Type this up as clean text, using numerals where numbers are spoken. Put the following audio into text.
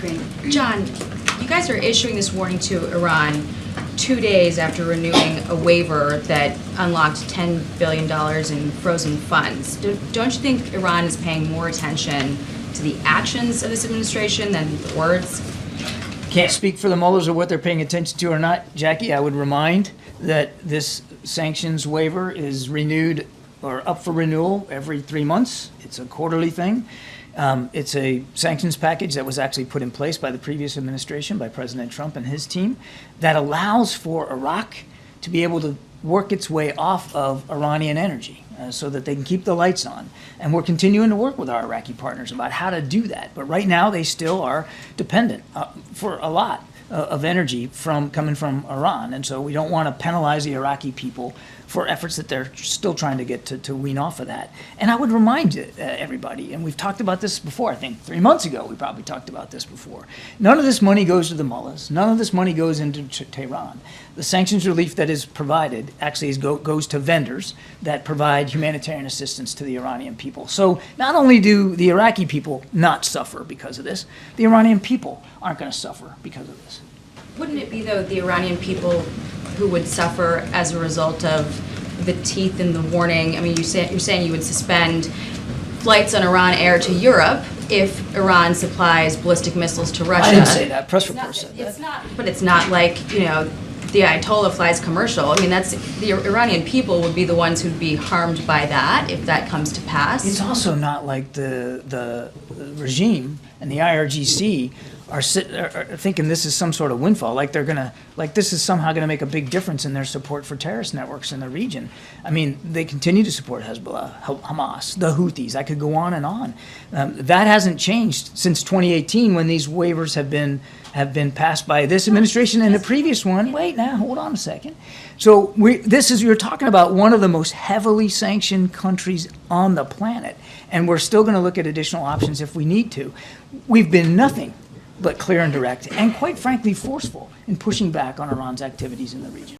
screen. John, you guys are issuing this warning to Iran 2 days after renewing a waiver that unlocked $10 billion in frozen funds. Don't you think Iran is paying more attention to the actions of this administration than the words? Can't speak for the mullahs or what they're paying attention to or not. Jackie, I would remind that this sanctions waiver is renewed or up for renewal every 3 months. It's a quarterly thing. It's a sanctions package that was actually put in place by the previous administration, by President Trump and his team, that allows for Iraq to be able to work its way off of Iranian energy so that they can keep the lights on. And we're continuing to work with our Iraqi partners about how to do that. But right now, they still are dependent for a lot of energy coming from Iran. And so we don't want to penalize the Iraqi people for efforts that they're still trying to get to wean off of that. And I would remind everybody, and we've talked about this before, I think 3 months ago we probably talked about this before, none of this money goes to the mullahs. None of this money goes into Tehran. The sanctions relief that is provided actually goes to vendors that provide humanitarian assistance to the Iranian people. So not only do the Iraqi people not suffer because of this, the Iranian people aren't going to suffer because of this. Wouldn't it be, though, the Iranian people who would suffer as a result of the teeth in the warning? I mean, you're saying you would suspend flights on Iran Air to Europe if Iran supplies ballistic missiles to Russia. I didn't say that. Press report said that. It's not, but it's not like, the Ayatollah flies commercial. I mean, that's the Iranian people would be the ones who'd be harmed by that if that comes to pass. It's also not like the regime and the IRGC are thinking this is some sort of windfall, like this is somehow going to make a big difference in their support for terrorist networks in the region. I mean, they continue to support Hezbollah, Hamas, the Houthis. I could go on and on. That hasn't changed since 2018 when these waivers have been passed by this administration and the previous one. Wait, now hold on a second. So you're talking about one of the most heavily sanctioned countries on the planet, and we're still going to look at additional options if we need to. We've been nothing but clear and direct, and quite frankly forceful in pushing back on Iran's activities in the region.